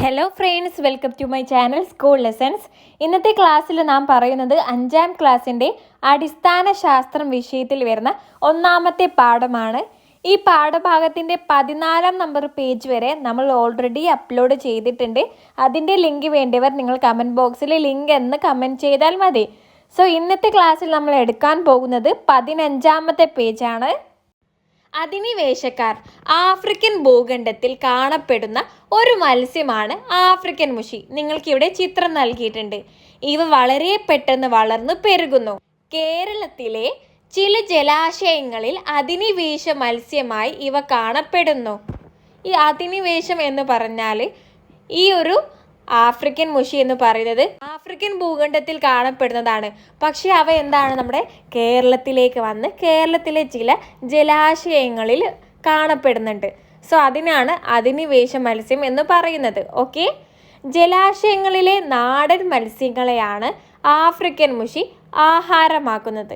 Hello friends, welcome to my channel school lessons. ഇന്നത്തെ ക്ലാസ്സിൽ നാം പറയുന്നത് 5ാം ക്ലാസ്സിൻ്റെ അടിസ്ഥാന ശാസ്ത്രം വിഷയത്തിൽ വരുന്ന ഒന്നാമത്തെ പാഠമാണ്. ഈ പാഠഭാഗത്തിൻ്റെ 14ാം നമ്പർ പേജ് വരെ നമ്മൾ ഓൾറെഡി അപ്ലോഡ് ചെയ്തിട്ടുണ്ട്. അതിൻ്റെ ലിങ്ക് വേണ്ടിയവർ നിങ്ങൾ കമൻറ്റ് ബോക്സിൽ ലിങ്ക് എന്ന് കമൻറ്റ് ചെയ്താൽ മതി. സോ ഇന്നത്തെ ക്ലാസ്സിൽ നമ്മൾ എടുക്കാൻ പോകുന്നത് 15ാമത്തെ പേജാണ്. അധിനിവേശക്കാർ. ആഫ്രിക്കൻ ഭൂഖണ്ഡത്തിൽ കാണപ്പെടുന്ന ഒരു മത്സ്യമാണ് ആഫ്രിക്കൻ മുഷി. നിങ്ങൾക്കിവിടെ ചിത്രം നൽകിയിട്ടുണ്ട്. ഇവ വളരെ പെട്ടെന്ന് വളർന്നു പെരുകുന്നു. കേരളത്തിലെ ചില ജലാശയങ്ങളിൽ അധിനിവേശ മത്സ്യമായി ഇവ കാണപ്പെടുന്നു. ഈ അധിനിവേശം എന്ന് പറഞ്ഞാൽ ഈ ഒരു ആഫ്രിക്കൻ മുഷി എന്ന് പറയുന്നത് ആഫ്രിക്കൻ ഭൂഖണ്ഡത്തിൽ കാണപ്പെടുന്നതാണ്. പക്ഷെ അവ എന്താണ് നമ്മുടെ കേരളത്തിലേക്ക് വന്ന് കേരളത്തിലെ ചില ജലാശയങ്ങളിൽ കാണപ്പെടുന്നുണ്ട്. സോ അതിനാണ് അധിനിവേശ മത്സ്യം എന്ന് പറയുന്നത്. ഓക്കെ, ജലാശയങ്ങളിലെ നാടൻ മത്സ്യങ്ങളെയാണ് ആഫ്രിക്കൻ മുഷി ആഹാരമാക്കുന്നത്.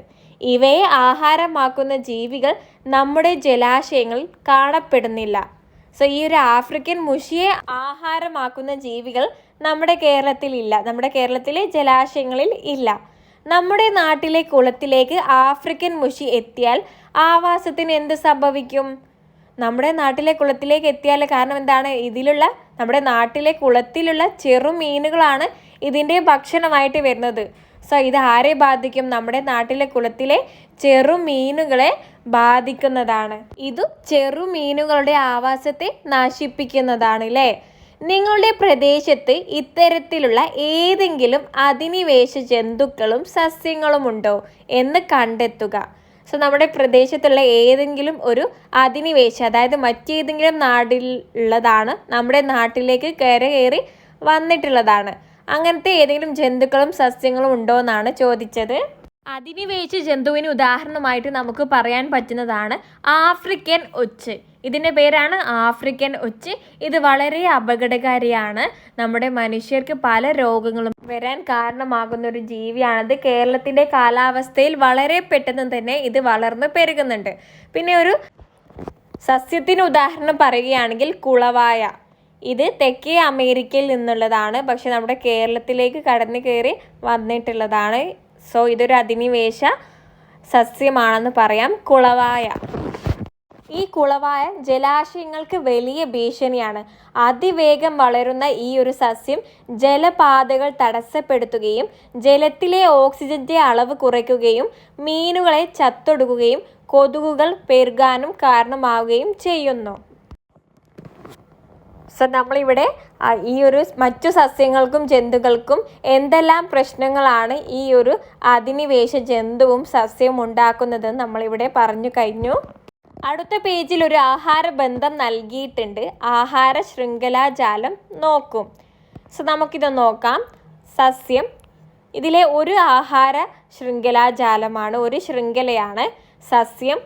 ഇവയെ ആഹാരമാക്കുന്ന ജീവികൾ നമ്മുടെ ജലാശയങ്ങളിൽ കാണപ്പെടുന്നില്ല. സോ ഈ ഒരു ആഫ്രിക്കൻ മുഷിയെ ആഹാരമാക്കുന്ന ജീവികൾ നമ്മുടെ കേരളത്തിലില്ല, നമ്മുടെ കേരളത്തിലെ ജലാശയങ്ങളിൽ ഇല്ല. നമ്മുടെ നാട്ടിലെ കുളത്തിലേക്ക് ആഫ്രിക്കൻ മുഷി എത്തിയാൽ ആവാസത്തിന് എന്ത് സംഭവിക്കും? നമ്മുടെ നാട്ടിലെ കുളത്തിലേക്ക് എത്തിയാൽ കാരണം എന്താണ്? നമ്മുടെ നാട്ടിലെ കുളത്തിലുള്ള ചെറുമീനുകളാണ് ഇതിൻ്റെ ഭക്ഷണമായിട്ട് വരുന്നത്. സോ ഇത് ആരെ ബാധിക്കും? നമ്മുടെ നാട്ടിലെ കുളത്തിലെ ചെറുമീനുകളെ ബാധിക്കുന്നതാണ്. ഇത് ചെറുമീനുകളുടെ ആവാസത്തെ നശിപ്പിക്കുന്നതാണ് അല്ലേ? നിങ്ങളുടെ പ്രദേശത്ത് ഇത്തരത്തിലുള്ള ഏതെങ്കിലും അധിനിവേശ ജന്തുക്കളും സസ്യങ്ങളും ഉണ്ടോ എന്ന് കണ്ടെത്തുക. സോ നമ്മുടെ പ്രദേശത്തുള്ള ഏതെങ്കിലും ഒരു അധിനിവേശ, അതായത് മറ്റേതെങ്കിലും നാട്ടിലുള്ളതാണ്, നമ്മുടെ നാട്ടിലേക്ക് കയറി വന്നിട്ടുള്ളതാണ്. അങ്ങനത്തെ ഏതെങ്കിലും ജന്തുക്കളും സസ്യങ്ങളും ഉണ്ടോ എന്നാണ് ചോദിച്ചത്. അധിനിവേശ ജന്തുവിന് ഉദാഹരണമായിട്ട് നമുക്ക് പറയാൻ പറ്റുന്നതാണ് ആഫ്രിക്കൻ ഒച്ച്. ഇതിൻ്റെ പേരാണ് ആഫ്രിക്കൻ ഒച്ച്. ഇത് വളരെ അപകടകാരിയാണ്. നമ്മുടെ മനുഷ്യർക്ക് പല രോഗങ്ങളും വരാൻ കാരണമാകുന്ന ഒരു ജീവിയാണത്. കേരളത്തിൻ്റെ കാലാവസ്ഥയിൽ വളരെ പെട്ടെന്ന് തന്നെ ഇത് വളർന്നു പെരുകുന്നുണ്ട്. പിന്നെ ഒരു സസ്യത്തിന് ഉദാഹരണം പറയുകയാണെങ്കിൽ കുളവായ. ഇത് തെക്കേ അമേരിക്കയിൽ നിന്നുള്ളതാണ്, പക്ഷെ നമ്മുടെ കേരളത്തിലേക്ക് കടന്നു കയറി വന്നിട്ടുള്ളതാണ്. സോ ഇതൊരു അധിനിവേശ സസ്യമാണെന്ന് പറയാം, കുളവായ. ഈ കുളവായ ജലാശയങ്ങൾക്ക് വലിയ ഭീഷണിയാണ്. അതിവേഗം വളരുന്ന ഈ ഒരു സസ്യം ജലപാതകൾ തടസ്സപ്പെടുത്തുകയും ജലത്തിലെ ഓക്സിജന്റെ അളവ് കുറയ്ക്കുകയും മീനുകളെ ചത്തൊടുക്കുകയും കൊതുകുകൾ പെരുകാനും കാരണമാവുകയും ചെയ്യുന്നു. സോ നമ്മളിവിടെ ഈ ഒരു മറ്റു സസ്യങ്ങൾക്കും ജന്തുക്കൾക്കും എന്തെല്ലാം പ്രശ്നങ്ങളാണ് ഈ ഒരു അധിനിവേശ ജന്തുവും സസ്യവും ഉണ്ടാക്കുന്നതെന്ന് നമ്മളിവിടെ പറഞ്ഞു കഴിഞ്ഞു. അടുത്ത പേജിൽ ഒരു ആഹാര ബന്ധം നൽകിയിട്ടുണ്ട്. ആഹാര ശൃംഖലാജാലം നോക്കും. സോ നമുക്കിത് നോക്കാം. സസ്യം ഇതിലെ ഒരു ആഹാര ശൃംഖലാജാലമാണ്, ഒരു ശൃംഖലയാണ് സസ്യം.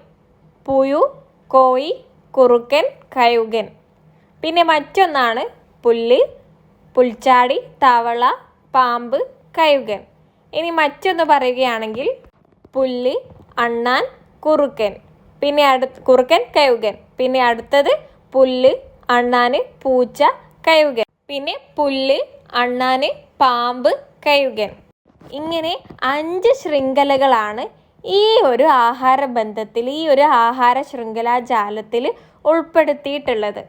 പുഴു, കോഴി, കുറുക്കൻ, കഴുകൻ. പിന്നെ മറ്റൊന്നാണ് പുല്ല്, പുൽച്ചാടി, തവള, പാമ്പ്, കഴുകൻ. ഇനി മറ്റൊന്ന് പറയുകയാണെങ്കിൽ പുല്ല്, അണ്ണാൻ, കുറുക്കൻ. പിന്നെ കുറുക്കൻ, കഴുകൻ. പിന്നെ അടുത്തത് പുല്ല്, അണ്ണാന്, പൂച്ച, കഴുകൻ. പിന്നെ പുല്ല്, അണ്ണാന്, പാമ്പ്, കഴുകൻ. ഇങ്ങനെ 5 ശൃംഖലകളാണ് ഈ ഒരു ആഹാര ബന്ധത്തിൽ, ഈ ഒരു ആഹാര ശൃംഖലാജാലത്തിൽ ഉൾപ്പെടുത്തിയിട്ടുള്ളത്.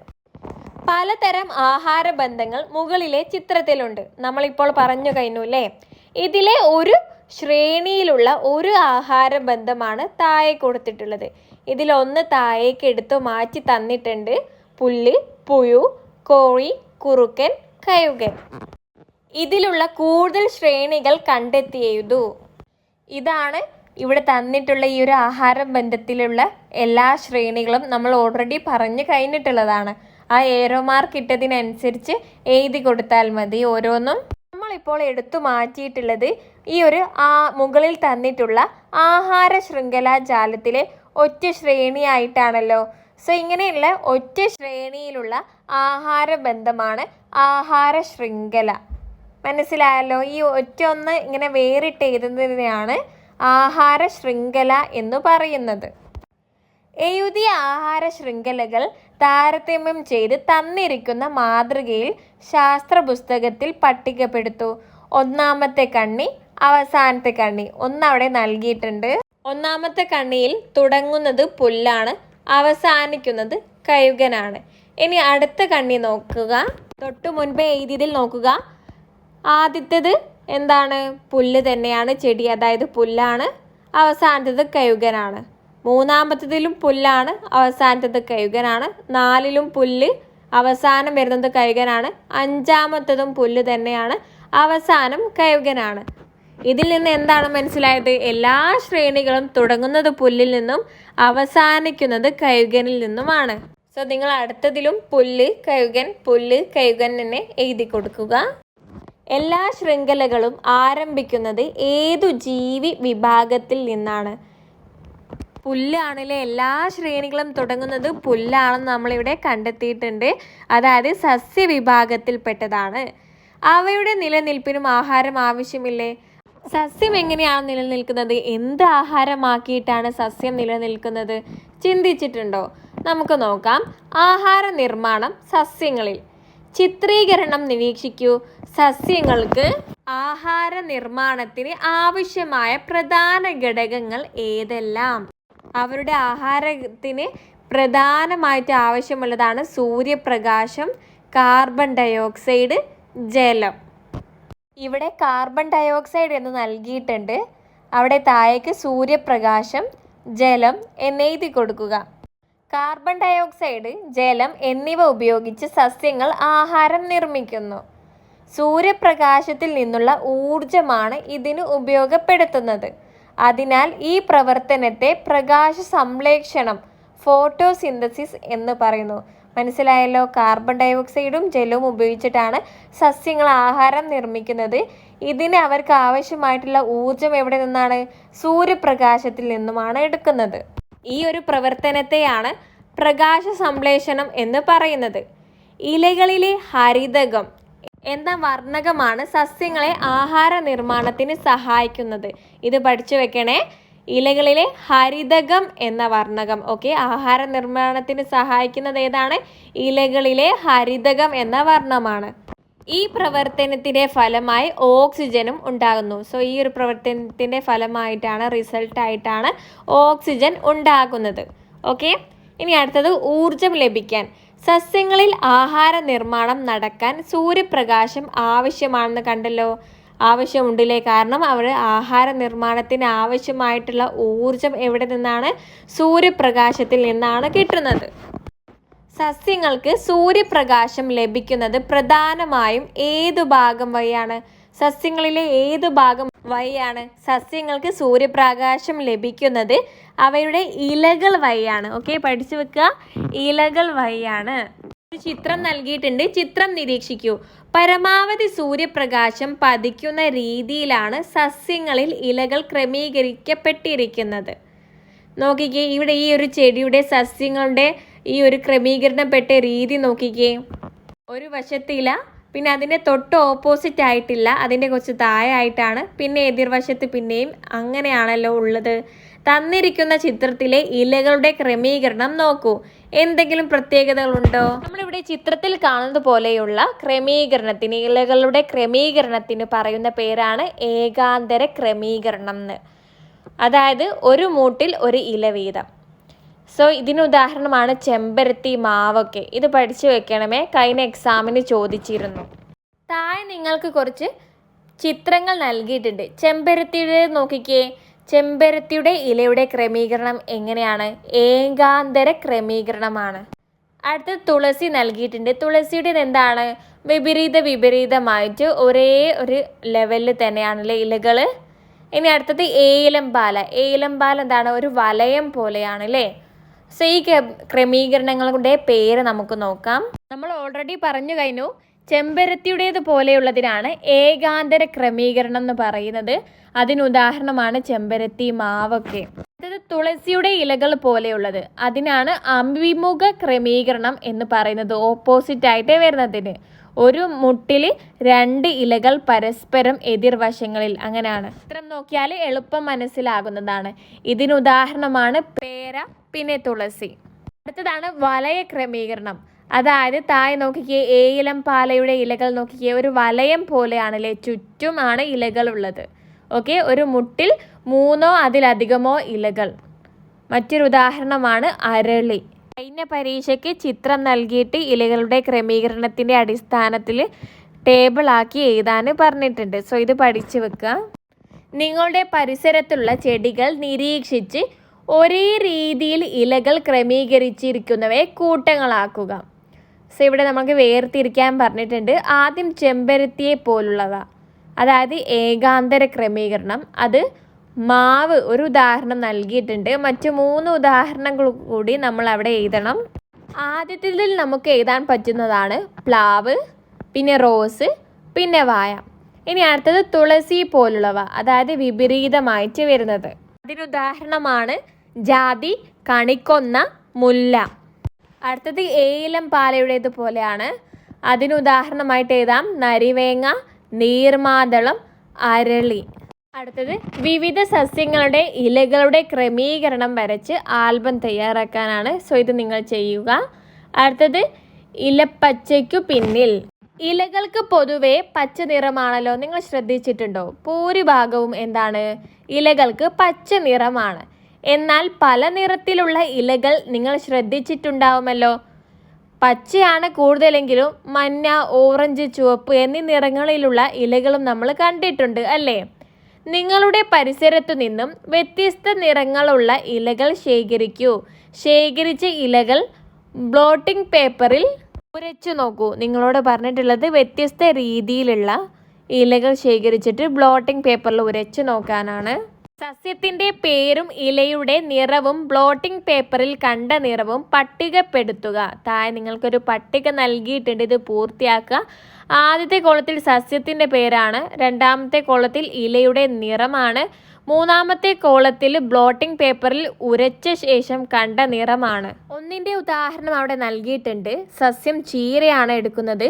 പലതരം ആഹാര ബന്ധങ്ങൾ മുകളിലെ ചിത്രത്തിലുണ്ട്. നമ്മളിപ്പോൾ പറഞ്ഞു കഴിഞ്ഞു അല്ലേ? ഇതിലെ ഒരു ശ്രേണിയിലുള്ള ഒരു ആഹാര ബന്ധമാണ് താഴെ കൊടുത്തിട്ടുള്ളത്. ഇതിലൊന്ന് താഴേക്ക് എടുത്തു മാറ്റി തന്നിട്ടുണ്ട്. പുല്ല്, പുഴു, കോഴി, കുറുക്കൻ, കഴുകൻ. ഇതിലുള്ള കൂടുതൽ ശ്രേണികൾ കണ്ടെത്തി എഴുതൂ. ഇതാണ് ഇവിടെ തന്നിട്ടുള്ള ഈ ഒരു ആഹാര ബന്ധത്തിലുള്ള എല്ലാ ശ്രേണികളും നമ്മൾ ഓൾറെഡി പറഞ്ഞു കഴിഞ്ഞിട്ടുള്ളതാണ്. ആ ഏറോ മാർക്ക് ഇട്ടതിനനുസരിച്ച് എഴുതി കൊടുത്താൽ മതി ഓരോന്നും. നമ്മളിപ്പോൾ എടുത്തു മാറ്റിയിട്ടുള്ളത് ഈ ഒരു മുകളിൽ തന്നിട്ടുള്ള ആഹാര ശൃംഖലാജാലത്തിലെ ഒറ്റ ശ്രേണിയായിട്ടാണല്ലോ. സോ ഇങ്ങനെയുള്ള ഒറ്റ ശ്രേണിയിലുള്ള ആഹാര ബന്ധമാണ് ആഹാര ശൃംഖല. മനസ്സിലായല്ലോ? ഈ ഒറ്റ ഒന്ന് ഇങ്ങനെ വേറിട്ട് എഴുതുന്നതിനെയാണ് ആഹാര ശൃംഖല എന്ന് പറയുന്നത്. എഴുതിയ ആഹാര ശൃംഖലകൾ താരതമ്യം ചെയ്ത് തന്നിരിക്കുന്ന മാതൃകയിൽ ശാസ്ത്ര പുസ്തകത്തിൽ പട്ടികപ്പെടുത്തൂ. ഒന്നാമത്തെ കണ്ണി, അവസാനത്തെ കണ്ണി. അവിടെ നൽകിയിട്ടുണ്ട്. ഒന്നാമത്തെ കണ്ണിയിൽ തുടങ്ങുന്നത് പുല്ലാണ്, അവസാനിക്കുന്നത് കഴുകനാണ്. ഇനി അടുത്ത കണ്ണി നോക്കുക. തൊട്ടു മുൻപേ എഴുതിയതിൽ നോക്കുക. ആദ്യത്തേത് എന്താണ്? പുല്ല് തന്നെയാണ്, ചെടി, അതായത് പുല്ലാണ്. അവസാനത്തേത് കഴുകനാണ്. മൂന്നാമത്തേതിലും പുല്ലാണ്, അവസാനത്തേത് കഴുകനാണ്. 4ലും പുല്ല്, അവസാനം വരുന്നത് കഴുകനാണ്. 5ാമത്തേതും പുല്ല് തന്നെയാണ്, അവസാനം കഴുകനാണ്. ഇതിൽ നിന്ന് എന്താണ് മനസ്സിലായത്? എല്ലാ ശ്രേണികളും തുടങ്ങുന്നത് പുല്ലിൽ നിന്നും അവസാനിക്കുന്നത് കഴുകനിൽ നിന്നുമാണ്. സോ നിങ്ങൾ അടുത്തതിലും പുല്ല് കഴുകൻ തന്നെ എഴുതി കൊടുക്കുക. എല്ലാ ശൃംഖലകളും ആരംഭിക്കുന്നത് ഏതു ജീവി വിഭാഗത്തിൽ നിന്നാണ്? പുല്ലാണിലെ എല്ലാ ശ്രേണികളും തുടങ്ങുന്നത് പുല്ലാണെന്ന് നമ്മളിവിടെ കണ്ടെത്തിയിട്ടുണ്ട്. അതായത് സസ്യവിഭാഗത്തിൽപ്പെട്ടതാണ്. അവയുടെ നിലനിൽപ്പിനും ആഹാരം ആവശ്യമില്ലേ? സസ്യം എങ്ങനെയാണ് നിലനിൽക്കുന്നത്? എന്ത് ആഹാരമാക്കിയിട്ടാണ് സസ്യം നിലനിൽക്കുന്നത്? ചിന്തിച്ചിട്ടുണ്ടോ? നമുക്ക് നോക്കാം. ആഹാര നിർമ്മാണം സസ്യങ്ങളിൽ. ചിത്രീകരണം നിരീക്ഷിക്കൂ. സസ്യങ്ങൾക്ക് ആഹാര നിർമ്മാണത്തിന് ആവശ്യമായ പ്രധാന ഘടകങ്ങൾ ഏതെല്ലാം? അവരുടെ ആഹാരത്തിന് പ്രധാനമായിട്ട് ആവശ്യമുള്ളതാണ് സൂര്യപ്രകാശം, കാർബൺ ഡയോക്സൈഡ്, ജലം. ഇവിടെ കാർബൺ ഡയോക്സൈഡ് എന്ന് നൽകിയിട്ടുണ്ട്. അവിടെ താഴേക്ക് സൂര്യപ്രകാശം, ജലം എന്നെഴുതി കൊടുക്കുക. കാർബൺ ഡയോക്സൈഡ്, ജലം എന്നിവ ഉപയോഗിച്ച് സസ്യങ്ങൾ ആഹാരം നിർമ്മിക്കുന്നു. സൂര്യപ്രകാശത്തിൽ നിന്നുള്ള ഊർജമാണ് ഇതിന് ഉപയോഗപ്പെടുത്തുന്നത്. അതിനാൽ ഈ പ്രവർത്തനത്തെ പ്രകാശ സംശ്ലേഷണം, ഫോട്ടോസിന്തസിസ് എന്ന് പറയുന്നു. മനസ്സിലായല്ലോ? കാർബൺ ഡയോക്സൈഡും ജലവും ഉപയോഗിച്ചിട്ടാണ് സസ്യങ്ങൾ ആഹാരം നിർമ്മിക്കുന്നത്. ഇതിന് അവർക്ക് ആവശ്യമായിട്ടുള്ള ഊർജം എവിടെ നിന്നാണ്? സൂര്യപ്രകാശത്തിൽ നിന്നുമാണ് എടുക്കുന്നത്. ഈ ഒരു പ്രവർത്തനത്തെയാണ് പ്രകാശ സംശ്ലേഷണം എന്ന് പറയുന്നത്. ഇലകളിലെ ഹരിതകം എന്ന വർണ്ണകമാണ് സസ്യങ്ങളെ ആഹാര നിർമ്മാണത്തിന് സഹായിക്കുന്നത്. ഇത് പഠിച്ചു വെക്കണേ. ഇലകളിലെ ഹരിതകം എന്ന വർണ്ണകം. ആഹാര നിർമ്മാണത്തിന് സഹായിക്കുന്നത് ഏതാണ്? ഇലകളിലെ ഹരിതകം എന്ന വർണ്ണമാണ്. ഈ പ്രവർത്തനത്തിന്റെ ഫലമായി ഓക്സിജനും ഉണ്ടാകുന്നു. സോ ഈ ഒരു പ്രവർത്തനത്തിന്റെ ഫലമായിട്ടാണ്, റിസൾട്ടായിട്ടാണ് ഓക്സിജൻ ഉണ്ടാകുന്നത്. ഇനി അടുത്തത് ഊർജം ലഭിക്കാൻ. സസ്യങ്ങളിൽ ആഹാര നിർമ്മാണം നടക്കാൻ സൂര്യപ്രകാശം ആവശ്യമാണെന്ന് കണ്ടല്ലോ. ആവശ്യമുണ്ടല്ലേ? കാരണം അവർ ആഹാര നിർമ്മാണത്തിന് ആവശ്യമായിട്ടുള്ള ഊർജം എവിടെ നിന്നാണ്? സൂര്യപ്രകാശത്തിൽ നിന്നാണ് കിട്ടുന്നത്. സസ്യങ്ങൾക്ക് സൂര്യപ്രകാശം ലഭിക്കുന്നത് പ്രധാനമായും ഏതു ഭാഗം വഴിയാണ്? സസ്യങ്ങളിലെ ഏതു ഭാഗം വഴിയാണ് സസ്യങ്ങൾക്ക് സൂര്യപ്രകാശം ലഭിക്കുന്നത്? അവയുടെ ഇലകൾ വഴിയാണ്. പഠിച്ചു വെക്കുക. ഇലകൾ വഴിയാണ്. ഒരു ചിത്രം നൽകിയിട്ടുണ്ട്. ചിത്രം നിരീക്ഷിക്കൂ. പരമാവധി സൂര്യപ്രകാശം പതിക്കുന്ന രീതിയിലാണ് സസ്യങ്ങളിൽ ഇലകൾ ക്രമീകരിക്കപ്പെട്ടിരിക്കുന്നത്. നോക്കിക്കേ, ഇവിടെ ഈ ഒരു ചെടിയുടെ സസ്യങ്ങളുടെ ഈ ഒരു ക്രമീകരണപ്പെട്ട രീതി നോക്കിക്കേ. ഒരു വശത്ത് ഇല, പിന്നെ അതിൻ്റെ തൊട്ട് ഓപ്പോസിറ്റ് ആയിട്ടില്ല, അതിൻ്റെ കുറച്ച് താഴെ ആയിട്ടാണ്, പിന്നെ എതിർവശത്ത് പിന്നെയും അങ്ങനെയാണല്ലോ ഉള്ളത്. തന്നിരിക്കുന്ന ചിത്രത്തിലെ ഇലകളുടെ ക്രമീകരണം നോക്കൂ. എന്തെങ്കിലും പ്രത്യേകതകളുണ്ടോ? നമ്മളിവിടെ ചിത്രത്തിൽ കാണുന്നത് പോലെയുള്ള ക്രമീകരണത്തിന്, ഇലകളുടെ ക്രമീകരണത്തിന് പറയുന്ന പേരാണ് ഏകാന്തര ക്രമീകരണം എന്ന്. അതായത് ഒരു മൂട്ടിൽ ഒരു ഇല വീതം. സോ ഇതിന് ഉദാഹരണമാണ് ചെമ്പരത്തി, മാവൊക്കെ. ഇത് പഠിച്ചു വെക്കണമേ, കഴിഞ്ഞ എക്സാമിന് ചോദിച്ചിരുന്നു. താഴെ നിങ്ങൾക്ക് കുറച്ച് ചിത്രങ്ങൾ നൽകിയിട്ടുണ്ട്. ചെമ്പരത്തിയുടെ നോക്കിക്കേ. ചെമ്പരത്തിയുടെ ഇലയുടെ ക്രമീകരണം എങ്ങനെയാണ്? ഏകാന്തര ക്രമീകരണമാണ്. അടുത്ത് തുളസി നൽകിയിട്ടുണ്ട്. തുളസിയുടെ എന്താണ്? വിപരീതമായിട്ട് ഒരേ ഒരു ലെവലിൽ തന്നെയാണല്ലേ ഇലകൾ. ഇനി അടുത്തത് ഏലംപാല. ഏലംപാല എന്താണ്? ഒരു വലയം പോലെയാണ് അല്ലേ. സോ ഈ ക്രമീകരണങ്ങളുടെ പേര് നമുക്ക് നോക്കാം. നമ്മൾ ഓൾറെഡി പറഞ്ഞു കഴിഞ്ഞു. ചെമ്പരത്തിയുടേത് പോലെയുള്ളതിനാണ് ഏകാന്തര ക്രമീകരണം എന്ന് പറയുന്നത്. അതിനുദാഹരണമാണ് ചെമ്പരത്തി, മാവൊക്കെ. അതായത് തുളസിയുടെ ഇലകൾ പോലെയുള്ളത്, അതിനാണ് അഭിമുഖ ക്രമീകരണം എന്ന് പറയുന്നത്. ഓപ്പോസിറ്റ് ആയിട്ട് വരുന്നതിന് ഒരു മുട്ടിൽ 2 ഇലകൾ പരസ്പരം എതിർവശങ്ങളിൽ, അങ്ങനെയാണ്. ചിത്രം നോക്കിയാൽ എളുപ്പം മനസ്സിലാകുന്നതാണ്. ഇതിനുദാഹരണമാണ് പേര, പിന്നെ തുളസി. അടുത്തതാണ് വലയ ക്രമീകരണം. അതായത് താഴെ നോക്കിക്കേ, ഏലം പാലയുടെ ഇലകൾ നോക്കിക്കേ, ഒരു വലയം പോലെയാണല്ലേ, ചുറ്റുമാണ് ഇലകൾ ഉള്ളത്. ഓക്കെ, ഒരു മുട്ടിൽ 3 അതിലധികമോ ഇലകൾ. മറ്റൊരു ഉദാഹരണമാണ് അരളി. കഴിഞ്ഞ പരീക്ഷയ്ക്ക് ചിത്രം നൽകിയിട്ട് ഇലകളുടെ ക്രമീകരണത്തിൻ്റെ അടിസ്ഥാനത്തിൽ ടേബിളാക്കി എഴുതാൻ പറഞ്ഞിട്ടുണ്ട്. സോ ഇത് പഠിച്ചു വെക്കുക. നിങ്ങളുടെ പരിസരത്തുള്ള ചെടികൾ നിരീക്ഷിച്ച് ഒരേ രീതിയിൽ ഇലകൾ ക്രമീകരിച്ചിരിക്കുന്നവയെ കൂട്ടങ്ങളാക്കുക. സോ ഇവിടെ നമുക്ക് വേർതിരിക്കാൻ പറഞ്ഞിട്ടുണ്ട്. ആദ്യം ചെമ്പരത്തിയെ പോലുള്ളവ, അതായത് ഏകാന്തര ക്രമീകരണം. അത് മാവ് ഒരു ഉദാഹരണം നൽകിയിട്ടുണ്ട്. മറ്റു 3 ഉദാഹരണങ്ങൾ കൂടി നമ്മൾ അവിടെ എഴുതണം. ആദ്യത്തിൽ നമുക്ക് എഴുതാൻ പറ്റുന്നതാണ് പ്ലാവ്, പിന്നെ റോസ്, പിന്നെ വായ. ഇനി അടുത്തത് തുളസി പോലുള്ളവ, അതായത് വിപരീതമായിട്ട് വരുന്നത്. അതിനുദാഹരണമാണ് ജാതി, കണിക്കൊന്ന, മുല്ല. അടുത്തത് ഏലം പാലയുടേത് പോലെയാണ്. അതിനുദാഹരണമായിട്ട് എഴുതാം നരിവേങ്ങ, നീർമാതളം, അരളി. അടുത്തത് വിവിധ സസ്യങ്ങളുടെ ഇലകളുടെ ക്രമീകരണം വരച്ച് ആൽബം തയ്യാറാക്കാനാണ്. സോ ഇത് നിങ്ങൾ ചെയ്യുക. അടുത്തത് ഇലപ്പച്ചയ്ക്കു പിന്നിൽ. ഇലകൾക്ക് പൊതുവെ പച്ച നിറമാണല്ലോ, നിങ്ങൾ ശ്രദ്ധിച്ചിട്ടുണ്ടോ? ഭൂരിഭാഗവും എന്താണ്? ഇലകൾക്ക് പച്ച നിറമാണ്. എന്നാൽ പല നിറത്തിലുള്ള ഇലകൾ നിങ്ങൾ ശ്രദ്ധിച്ചിട്ടുണ്ടാവുമല്ലോ. പച്ചയാണ് കൂടുതലെങ്കിലും മഞ്ഞ, ഓറഞ്ച്, ചുവപ്പ് എന്നീ നിറങ്ങളിലുള്ള ഇലകളും നമ്മൾ കണ്ടിട്ടുണ്ട് അല്ലേ? നിങ്ങളുടെ പരിസരത്തു നിന്നും വ്യത്യസ്ത നിറങ്ങളുള്ള ഇലകൾ ശേഖരിക്കൂ. ശേഖരിച്ച ഇലകൾ ബ്ലോട്ടിംഗ് പേപ്പറിൽ ഉരച്ചു നോക്കൂ. നിങ്ങളോട് പറഞ്ഞിട്ടുള്ളത് വ്യത്യസ്ത രീതിയിലുള്ള ഇലകൾ ശേഖരിച്ചിട്ട് ബ്ലോട്ടിംഗ് പേപ്പറിൽ ഉരച്ചു നോക്കാനാണ്. സസ്യത്തിൻ്റെ പേരും ഇലയുടെ നിറവും ബ്ലോട്ടിംഗ് പേപ്പറിൽ കണ്ട നിറവും പട്ടികപ്പെടുത്തുക. താഴെ നിങ്ങൾക്കൊരു പട്ടിക നൽകിയിട്ടുണ്ട്, ഇത് പൂർത്തിയാക്കുക. ആദ്യത്തെ കോളത്തിൽ സസ്യത്തിൻ്റെ പേരാണ്, രണ്ടാമത്തെ കോളത്തിൽ ഇലയുടെ നിറമാണ്, മൂന്നാമത്തെ കോളത്തിൽ ബ്ലോട്ടിംഗ് പേപ്പറിൽ ഉരച്ച ശേഷം കണ്ട നിറമാണ്. ഒന്നിൻ്റെ ഉദാഹരണം അവിടെ നൽകിയിട്ടുണ്ട്. സസ്യം ചീരയാണ് എടുക്കുന്നത്.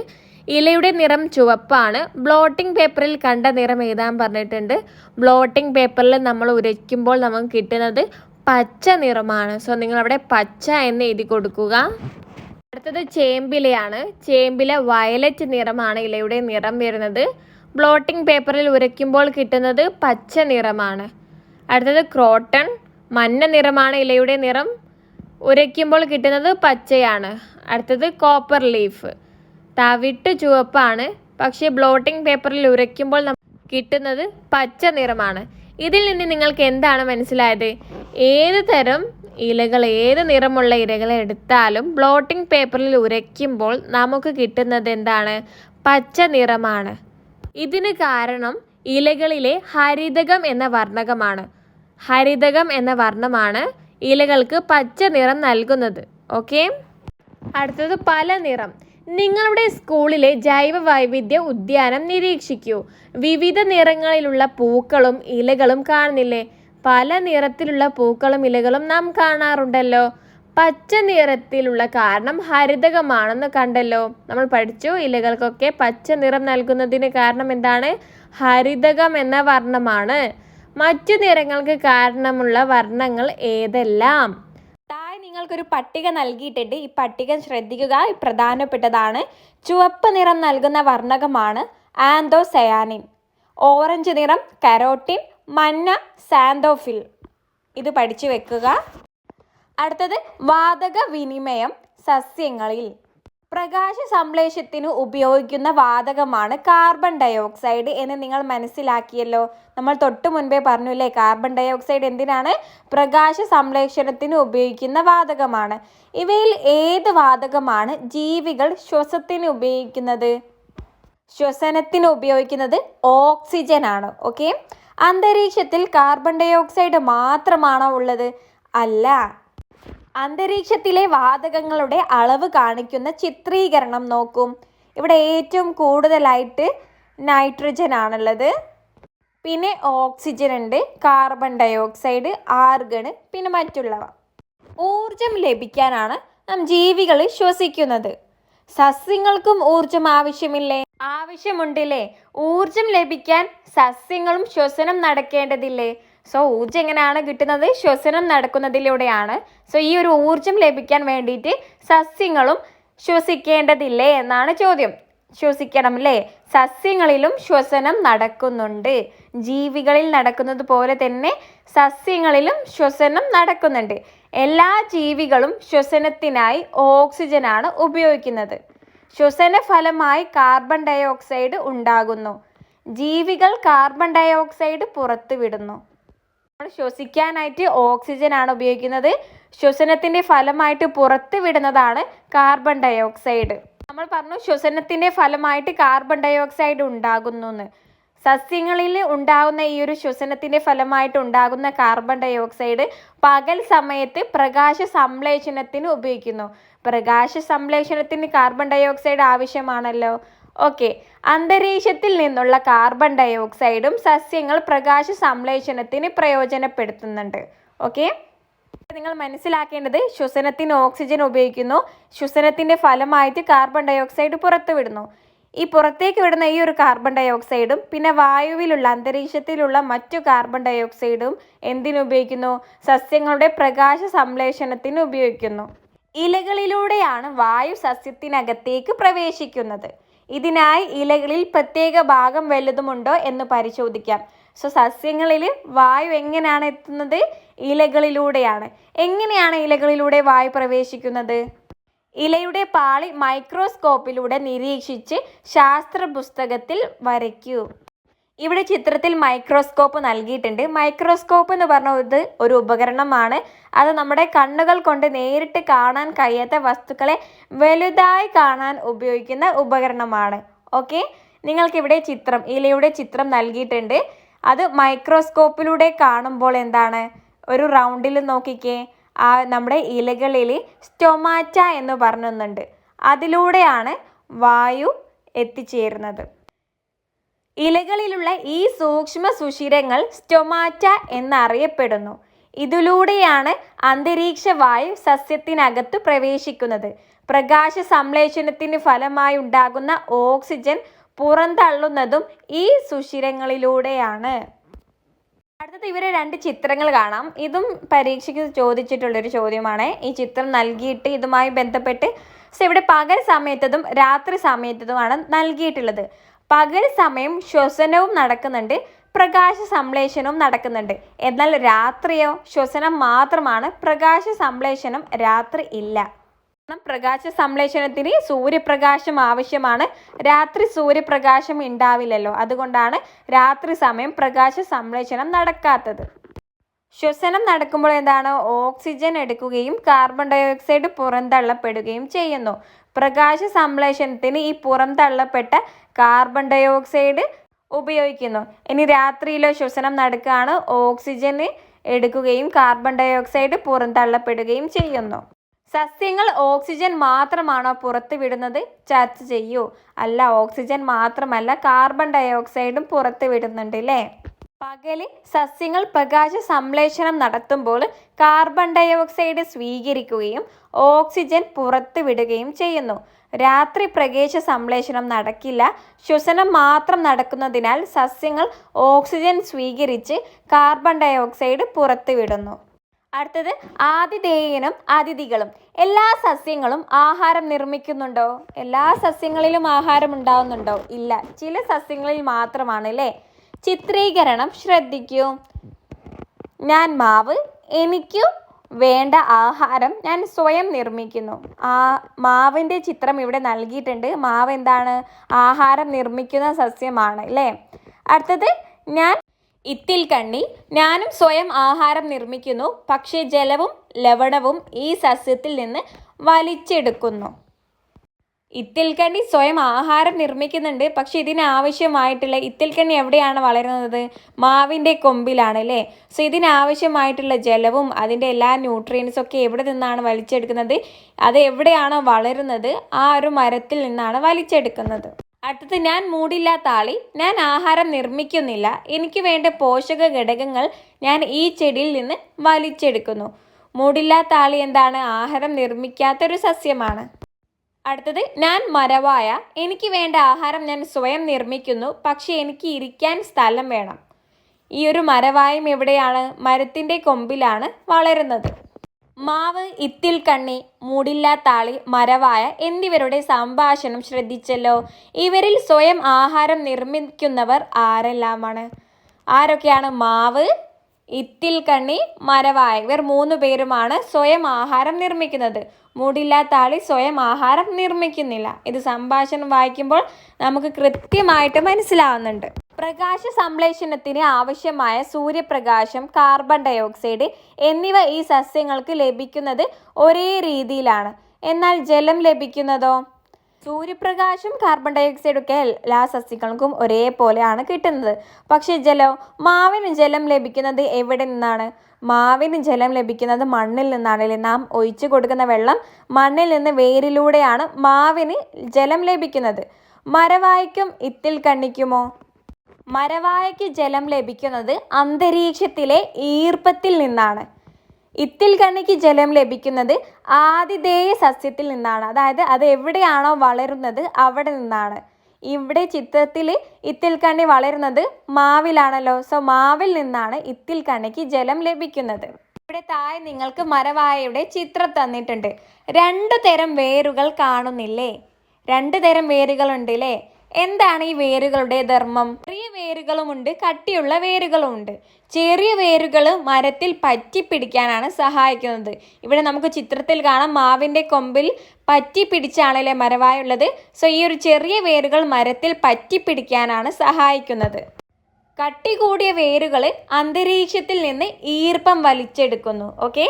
ഇലയുടെ നിറം ചുവപ്പാണ്. ബ്ലോട്ടിംഗ് പേപ്പറിൽ കണ്ട നിറം എഴുതാൻ പറഞ്ഞിട്ടുണ്ട്. ബ്ലോട്ടിംഗ് പേപ്പറിൽ നമ്മൾ ഉരയ്ക്കുമ്പോൾ നമുക്ക് കിട്ടുന്നത് പച്ച നിറമാണ്. സോ നിങ്ങളവിടെ പച്ച എന്ന് എഴുതി കൊടുക്കുക. അടുത്തത് ചേമ്പിലയാണ്. ചേമ്പില വയലറ്റ് നിറമാണ് ഇലയുടെ നിറം വരുന്നത്. ബ്ലോട്ടിംഗ് പേപ്പറിൽ ഉരയ്ക്കുമ്പോൾ കിട്ടുന്നത് പച്ച നിറമാണ്. അടുത്തത് ക്രോട്ടൺ, മഞ്ഞ നിറമാണ് ഇലയുടെ നിറം. ഉരയ്ക്കുമ്പോൾ കിട്ടുന്നത് പച്ചയാണ്. അടുത്തത് കോപ്പർ ലീഫ്, തവിട്ട് ചുവപ്പാണ്. പക്ഷേ ബ്ലോട്ടിംഗ് പേപ്പറിൽ ഉരയ്ക്കുമ്പോൾ കിട്ടുന്നത് പച്ച നിറമാണ്. ഇതിൽ നിന്ന് നിങ്ങൾക്ക് എന്താണ് മനസ്സിലായത്? ഏത് തരം ഇലകൾ, ഏത് നിറമുള്ള ഇലകൾ എടുത്താലും ബ്ലോട്ടിംഗ് പേപ്പറിൽ ഉരയ്ക്കുമ്പോൾ നമുക്ക് കിട്ടുന്നത് എന്താണ്? പച്ച നിറമാണ്. ഇതിന് കാരണം ഇലകളിലെ ഹരിതകം എന്ന വർണ്ണകമാണ്. ഹരിതകം എന്ന വർണ്ണമാണ് ഇലകൾക്ക് പച്ച നിറം നൽകുന്നത്. ഓക്കെ, അടുത്തത് പല നിറം. നിങ്ങളുടെ സ്കൂളിലെ ജൈവ വൈവിധ്യ ഉദ്യാനം നിരീക്ഷിക്കൂ. വിവിധ നിറങ്ങളിലുള്ള പൂക്കളും ഇലകളും കാണുന്നില്ലേ? പല നിറത്തിലുള്ള പൂക്കളും ഇലകളും നാം കാണാറുണ്ടല്ലോ. പച്ച നിറത്തിലുള്ള കാരണം ഹരിതകമാണെന്ന് കണ്ടല്ലോ. നമ്മൾ പഠിച്ചു, ഇലകൾക്കൊക്കെ പച്ച നിറം നൽകുന്നതിന് കാരണം എന്താണ്? ഹരിതകം എന്ന വർണ്ണമാണ്. മറ്റു നിറങ്ങൾക്ക് കാരണമുള്ള വർണ്ണങ്ങൾ ഏതെല്ലാം? നിങ്ങൾക്കൊരു പട്ടിക നൽകിയിട്ടുണ്ട്. ഈ പട്ടിക ശ്രദ്ധിക്കുക, പ്രധാനപ്പെട്ടതാണ്. ചുവപ്പ് നിറം നൽകുന്ന വർണ്ണകമാണ് ആന്തോസയാനിൻ. ഓറഞ്ച് നിറം കരോട്ടിൻ, മഞ്ഞ സാന്തോഫിൽ. ഇത് പഠിച്ചു വെക്കുക. അടുത്തത് വാതക വിനിമയം സസ്യങ്ങളിൽ. പ്രകാശ സംശ്ലേഷണത്തിന് ഉപയോഗിക്കുന്ന വാതകമാണ് കാർബൺ ഡയോക്സൈഡ് എന്ന് നിങ്ങൾ മനസ്സിലാക്കിയല്ലോ. നമ്മൾ തൊട്ട് മുൻപേ പറഞ്ഞില്ലേ, കാർബൺ ഡയോക്സൈഡ് എന്തിനാണ്? പ്രകാശ സംശ്ലേഷണത്തിന് ഉപയോഗിക്കുന്ന വാതകമാണ്. ഇവയിൽ ഏത് വാതകമാണ് ജീവികൾ ശ്വസനത്തിന് ഉപയോഗിക്കുന്നത്? ശ്വസനത്തിന് ഉപയോഗിക്കുന്നത് ഓക്സിജൻ ആണ്. ഓക്കെ, അന്തരീക്ഷത്തിൽ കാർബൺ ഡയോക്സൈഡ് മാത്രമാണോ ഉള്ളത്? അല്ല. അന്തരീക്ഷത്തിലെ വാതകങ്ങളുടെ അളവ് കാണിക്കുന്ന ചിത്രീകരണം നോക്കും. ഇവിടെ ഏറ്റവും കൂടുതലായിട്ട് നൈട്രജൻ ആണുള്ളത്, പിന്നെ ഓക്സിജൻ ഉണ്ട്, കാർബൺ ഡയോക്സൈഡ്, ആർഗൺ, പിന്നെ മറ്റുള്ളവ. ഊർജം ലഭിക്കാനാണ് നാം ജീവികൾ ശ്വസിക്കുന്നത്. സസ്യങ്ങൾക്കും ഊർജം ആവശ്യമില്ലേ? ആവശ്യമുണ്ടല്ലേ. ഊർജം ലഭിക്കാൻ സസ്യങ്ങളും ശ്വസനം നടക്കേണ്ടതില്ലേ? സോ ഊർജ്ജം എങ്ങനെയാണ് കിട്ടുന്നത്? ശ്വസനം നടക്കുന്നതിലൂടെയാണ്. സോ ഈ ഒരു ഊർജ്ജം ലഭിക്കാൻ വേണ്ടിയിട്ട് സസ്യങ്ങളും ശ്വസിക്കേണ്ടതില്ലേ എന്നാണ് ചോദ്യം. ശ്വസിക്കണം അല്ലേ? സസ്യങ്ങളിലും ശ്വസനം നടക്കുന്നുണ്ട്. ജീവികളിൽ നടക്കുന്നത് പോലെ തന്നെ സസ്യങ്ങളിലും ശ്വസനം നടക്കുന്നുണ്ട്. എല്ലാ ജീവികളും ശ്വസനത്തിനായി ഓക്സിജനാണ് ഉപയോഗിക്കുന്നത്. ശ്വസന ഫലമായി കാർബൺ ഡയോക്സൈഡ് ഉണ്ടാകുന്നു. ജീവികൾ കാർബൺ ഡയോക്സൈഡ് പുറത്തുവിടുന്നു. നമ്മൾ ശ്വസിക്കാനായിട്ട് ഓക്സിജൻ ആണ് ഉപയോഗിക്കുന്നത്. ശ്വസനത്തിന്റെ ഫലമായിട്ട് പുറത്തു വിടുന്നതാണ് കാർബൺ ഡയോക്സൈഡ്. നമ്മൾ പറഞ്ഞു ശ്വസനത്തിന്റെ ഫലമായിട്ട് കാർബൺ ഡയോക്സൈഡ് ഉണ്ടാകുന്നു എന്ന്. സസ്യങ്ങളിൽ ഉണ്ടാകുന്ന ഈ ഒരു ശ്വസനത്തിന്റെ ഫലമായിട്ട് ഉണ്ടാകുന്ന കാർബൺ ഡയോക്സൈഡ് പകൽ സമയത്ത് പ്രകാശ സംശ്ലേഷണത്തിന് ഉപയോഗിക്കുന്നു. പ്രകാശ സംശ്ലേഷണത്തിന് കാർബൺ ഡയോക്സൈഡ് ആവശ്യമാണല്ലോ. ഓക്കെ, അന്തരീക്ഷത്തിൽ നിന്നുള്ള കാർബൺ ഡയോക്സൈഡും സസ്യങ്ങൾ പ്രകാശ സംശ്ലേഷണത്തിന് പ്രയോജനപ്പെടുത്തുന്നുണ്ട്. ഓക്കെ, നിങ്ങൾ മനസ്സിലാക്കേണ്ടത് ശ്വസനത്തിന് ഓക്സിജൻ ഉപയോഗിക്കുന്നു. ശ്വസനത്തിന്റെ ഫലമായിട്ട് കാർബൺ ഡയോക്സൈഡ് പുറത്തുവിടുന്നു. ഈ പുറത്തേക്ക് വിടുന്ന ഈ ഒരു കാർബൺ ഡയോക്സൈഡും പിന്നെ വായുവിലുള്ള അന്തരീക്ഷത്തിലുള്ള മറ്റു കാർബൺ ഡയോക്സൈഡും എന്തിനുപയോഗിക്കുന്നു? സസ്യങ്ങളുടെ പ്രകാശ സംശ്ലേഷണത്തിന് ഉപയോഗിക്കുന്നു. ഇലകളിലൂടെയാണ് വായു സസ്യത്തിനകത്തേക്ക് പ്രവേശിക്കുന്നത്. ഇതിനായി ഇലകളിൽ പ്രത്യേക ഭാഗം വല്ലതുമുണ്ടോ എന്ന് പരിശോധിക്കാം. സോ സസ്യങ്ങളിൽ വായു എങ്ങനെയാണ് എത്തുന്നത്? ഇലകളിലൂടെയാണ്. എങ്ങനെയാണ് ഇലകളിലൂടെ വായു പ്രവേശിക്കുന്നത്? ഇലയുടെ പാളി മൈക്രോസ്കോപ്പിലൂടെ നിരീക്ഷിച്ച് ശാസ്ത്ര പുസ്തകത്തിൽ വരയ്ക്കൂ. ഇവിടെ ചിത്രത്തിൽ മൈക്രോസ്കോപ്പ് നൽകിയിട്ടുണ്ട്. മൈക്രോസ്കോപ്പ് എന്ന് പറഞ്ഞത് ഒരു ഉപകരണമാണ്. അത് നമ്മുടെ കണ്ണുകൾ കൊണ്ട് നേരിട്ട് കാണാൻ കഴിയാത്ത വസ്തുക്കളെ വലുതായി കാണാൻ ഉപയോഗിക്കുന്ന ഉപകരണമാണ്. ഓക്കെ, നിങ്ങൾക്കിവിടെ ഇലയുടെ ചിത്രം നൽകിയിട്ടുണ്ട്. അത് മൈക്രോസ്കോപ്പിലൂടെ കാണുമ്പോൾ എന്താണ്? ഒരു റൗണ്ടിൽ നോക്കിക്കേ, നമ്മുടെ ഇലകളിൽ സ്റ്റൊമാറ്റ എന്ന് പറഞ്ഞൊന്നുണ്ട്. അതിലൂടെയാണ് വായു എത്തിച്ചേരുന്നത്. ഇലകളിലുള്ള ഈ സൂക്ഷ്മ സുഷിരങ്ങൾ സ്റ്റൊമാറ്റ എന്നറിയപ്പെടുന്നു. ഇതിലൂടെയാണ് അന്തരീക്ഷ വായു സസ്യത്തിനകത്ത് പ്രവേശിക്കുന്നത്. പ്രകാശ സംശ്ലേഷണത്തിന് ഫലമായി ഉണ്ടാകുന്ന ഓക്സിജൻ പുറന്തള്ളുന്നതും ഈ സുഷിരങ്ങളിലൂടെയാണ്. അടുത്തത് ഇവരെ 2 ചിത്രങ്ങൾ കാണാം. ഇതും പരീക്ഷയ്ക്ക് ചോദിച്ചിട്ടുള്ളൊരു ചോദ്യമാണ്. ഈ ചിത്രം നൽകിയിട്ട് ഇതുമായി ബന്ധപ്പെട്ട് ഇവിടെ പകൽ സമയത്തതും രാത്രി സമയത്തതുമാണ് നൽകിയിട്ടുള്ളത്. പകൽ സമയം ശ്വസനവും നടക്കുന്നുണ്ട്, പ്രകാശ സംശ്ലേഷണവും നടക്കുന്നുണ്ട്. എന്നാൽ രാത്രിയോ ശ്വസനം മാത്രമാണ്, പ്രകാശ സംശ്ലേഷണം രാത്രി ഇല്ല. പ്രകാശ സംശ്ലേഷണത്തിന് സൂര്യപ്രകാശം ആവശ്യമാണ്. രാത്രി സൂര്യപ്രകാശം ഉണ്ടാവില്ലല്ലോ. അതുകൊണ്ടാണ് രാത്രി സമയം പ്രകാശ സംശ്ലേഷണം നടക്കാത്തത്. ശ്വസനം നടക്കുമ്പോൾ എന്താണ്? ഓക്സിജൻ എടുക്കുകയും കാർബൺ ഡയോക്സൈഡ് പുറന്തള്ളപ്പെടുകയും ചെയ്യുന്നു. പ്രകാശ സംശ്ലേഷണത്തിന് ഈ പുറന്തള്ളപ്പെട്ട കാർബൺ ഡയോക്സൈഡ് ഉപയോഗിക്കുന്നു. ഇനി രാത്രിയിലോ ശ്വസനം നടക്കുകയാണ്, ഓക്സിജൻ എടുക്കുകയും കാർബൺ ഡയോക്സൈഡ് പുറന്തള്ളപ്പെടുകയും ചെയ്യുന്നു. സസ്യങ്ങൾ ഓക്സിജൻ മാത്രമാണോ പുറത്തു വിടുന്നത്? ചർച്ച ചെയ്യൂ. അല്ല, ഓക്സിജൻ മാത്രമല്ല, കാർബൺ ഡയോക്സൈഡും പുറത്തു വിടുന്നുണ്ട് അല്ലേ? പകല് സസ്യങ്ങൾ പ്രകാശ സംശ്ലേഷണം നടത്തുമ്പോൾ കാർബൺ ഡയോക്സൈഡ് സ്വീകരിക്കുകയും ഓക്സിജൻ പുറത്തു വിടുകയും ചെയ്യുന്നു. രാത്രി പ്രകാശ സംശ്ലേഷണം നടക്കില്ല. ശ്വസനം മാത്രം നടക്കുന്നതിനാൽ സസ്യങ്ങൾ ഓക്സിജൻ സ്വീകരിച്ച് കാർബൺ ഡയോക്സൈഡ് പുറത്തു വിടുന്നു. അടുത്തത് ആതിഥേയനും അതിഥികളും. എല്ലാ സസ്യങ്ങളും ആഹാരം നിർമ്മിക്കുന്നുണ്ടോ? എല്ലാ സസ്യങ്ങളിലും ആഹാരം ഉണ്ടാവുന്നുണ്ടോ? ഇല്ല, ചില സസ്യങ്ങളിൽ മാത്രമാണ് അല്ലേ? ചിത്രീകരണം ശ്രദ്ധിക്കൂ. ഞാൻ മാവ്, എനിക്ക് വേണ്ട ആഹാരം ഞാൻ സ്വയം നിർമ്മിക്കുന്നു. മാവിൻ്റെ ചിത്രം ഇവിടെ നൽകിയിട്ടുണ്ട്. മാവ് എന്താണ്? ആഹാരം നിർമ്മിക്കുന്ന സസ്യമാണ് അല്ലേ? അടുത്തത് ഇത്തിൽക്കണ്ണി, ഞാനും സ്വയം ആഹാരം നിർമ്മിക്കുന്നു, പക്ഷേ ജലവും ലവണവും ഈ സസ്യത്തിൽ നിന്ന് വലിച്ചെടുക്കുന്നു. ഇത്തിൽക്കണ്ണി സ്വയം ആഹാരം നിർമ്മിക്കുന്നുണ്ട്, പക്ഷെ ഇതിനാവശ്യമായിട്ടുള്ള ഇത്തിൽക്കണ്ണി എവിടെയാണ് വളരുന്നത്? മാവിൻ്റെ കൊമ്പിലാണ് അല്ലേ? സോ ഇതിനാവശ്യമായിട്ടുള്ള ജലവും അതിൻ്റെ എല്ലാ ന്യൂട്രിയൻസും ഒക്കെ എവിടെ നിന്നാണ് വലിച്ചെടുക്കുന്നത്? അത് എവിടെയാണോ വളരുന്നത് ആ ഒരു മരത്തിൽ നിന്നാണ് വലിച്ചെടുക്കുന്നത്. അടുത്തത് ഞാൻ മൂടില്ലാത്ത ആളി, ഞാൻ ആഹാരം നിർമ്മിക്കുന്നില്ല, എനിക്ക് വേണ്ട പോഷക ഘടകങ്ങൾ ഞാൻ ഈ ചെടിയിൽ നിന്ന് വലിച്ചെടുക്കുന്നു. മൂടില്ലാത്ത ആളി എന്താണ്? ആഹാരം നിർമ്മിക്കാത്തൊരു സസ്യമാണ്. അടുത്തത് ഞാൻ മരവായ, എനിക്ക് വേണ്ട ആഹാരം ഞാൻ സ്വയം നിർമ്മിക്കുന്നു, പക്ഷേ എനിക്ക് ഇരിക്കാൻ സ്ഥലം വേണം. ഈ ഒരു മരവായം എവിടെയാണ്? മരത്തിൻ്റെ കൊമ്പിലാണ് വളരുന്നത്. മാവ്, ഇത്തിൽ കണ്ണി, മൂടില്ലാത്താളി, മരവായ എന്നിവരുടെ സംഭാഷണം ശ്രദ്ധിച്ചല്ലോ. ഇവരിൽ സ്വയം ആഹാരം നിർമ്മിക്കുന്നവർ ആരെല്ലാമാണ്? ആരൊക്കെയാണ്? മാവ്, ഇത്തിൽ കണ്ണി, മരവായ. ഇവർ 3 പേരുമാണ് സ്വയം ആഹാരം നിർമ്മിക്കുന്നത്. മൂടില്ലാത്താളി സ്വയം ആഹാരം നിർമ്മിക്കുന്നില്ല. ഇത് സംഭാഷണം വായിക്കുമ്പോൾ നമുക്ക് കൃത്യമായിട്ട് മനസ്സിലാവുന്നുണ്ട്. പ്രകാശ സംശ്ലേഷണത്തിന് ആവശ്യമായ സൂര്യപ്രകാശം, കാർബൺ ഡയോക്സൈഡ് എന്നിവ ഈ സസ്യങ്ങൾക്ക് ലഭിക്കുന്നത് ഒരേ രീതിയിലാണ്. എന്നാൽ ജലം ലഭിക്കുന്നതോ? സൂര്യപ്രകാശം, കാർബൺ ഡയോക്സൈഡ് ഒക്കെ എല്ലാ സസ്യങ്ങൾക്കും ഒരേപോലെയാണ് കിട്ടുന്നത്. പക്ഷേ മാവിന് ജലം ലഭിക്കുന്നത് എവിടെ നിന്നാണ്? മാവിന് ജലം ലഭിക്കുന്നത് മണ്ണിൽ നിന്നാണ്. നാം ഒഴിച്ചു കൊടുക്കുന്ന വെള്ളം മണ്ണിൽ നിന്ന് വേരിലൂടെയാണ് മാവിന് ജലം ലഭിക്കുന്നത്. മരവായ്ക്കും ഇത്തിൽ കണ്ണിക്കുമോ? മരവായയ്ക്ക് ജലം ലഭിക്കുന്നത് അന്തരീക്ഷത്തിലെ ഈർപ്പത്തിൽ നിന്നാണ്. ഇത്തിൽ കണ്ണിക്ക് ജലം ലഭിക്കുന്നത് ആതിഥേയ സസ്യത്തിൽ നിന്നാണ്. അതായത് അത് എവിടെയാണോ വളരുന്നത് അവിടെ നിന്നാണ്. ഇവിടെ ചിത്രത്തിൽ ഇത്തിൽ കണ്ണി വളരുന്നത് മാവിലാണല്ലോ. സോ മാവിൽ നിന്നാണ് ഇത്തിൽ കണ്ണിക്ക് ജലം ലഭിക്കുന്നത്. ഇവിടെ താഴെ നിങ്ങൾക്ക് മരവായയുടെ ചിത്രം തന്നിട്ടുണ്ട്. 2 തരം വേരുകൾ കാണുന്നില്ലേ? 2 തരം വേരുകളുണ്ട് അല്ലേ? എന്താണ് ഈ വേരുകളുടെ ധർമ്മം? ചെറിയ വേരുകളുമുണ്ട്, കട്ടിയുള്ള വേരുകളുമുണ്ട്. ചെറിയ വേരുകൾ മരത്തിൽ പറ്റിപ്പിടിക്കാനാണ് സഹായിക്കുന്നത്. ഇവിടെ നമുക്ക് ചിത്രത്തിൽ കാണാം, മാവിൻ്റെ കൊമ്പിൽ പറ്റിപ്പിടിച്ചാണല്ലേ മരവായ ഉള്ളത്. സോ ഈ ഒരു ചെറിയ വേരുകൾ മരത്തിൽ പറ്റിപ്പിടിക്കാനാണ് സഹായിക്കുന്നത്. കട്ടി കൂടിയ വേരുകൾ അന്തരീക്ഷത്തിൽ നിന്ന് ഈർപ്പം വലിച്ചെടുക്കുന്നു. ഓക്കെ,